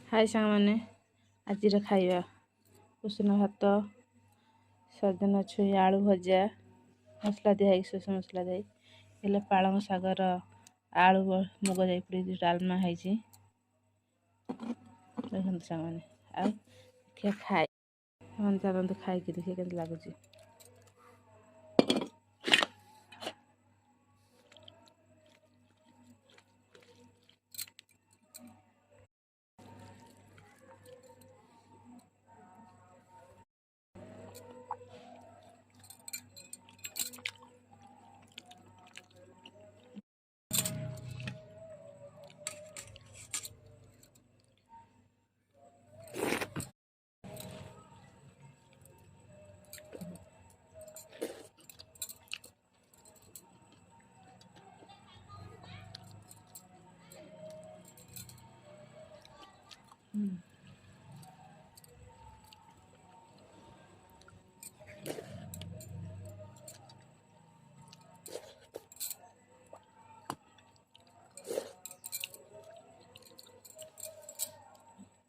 हाय सांग मैंने आज खाଇବା उषुना भात सजना छुई आलू भजा मसला दिया सोस मसला दे पालंग सागर आलू मुग जाई पड़ी डालमा है देखते सांग मैंने आ खाए मन चलते खाई देखिए के लगुच।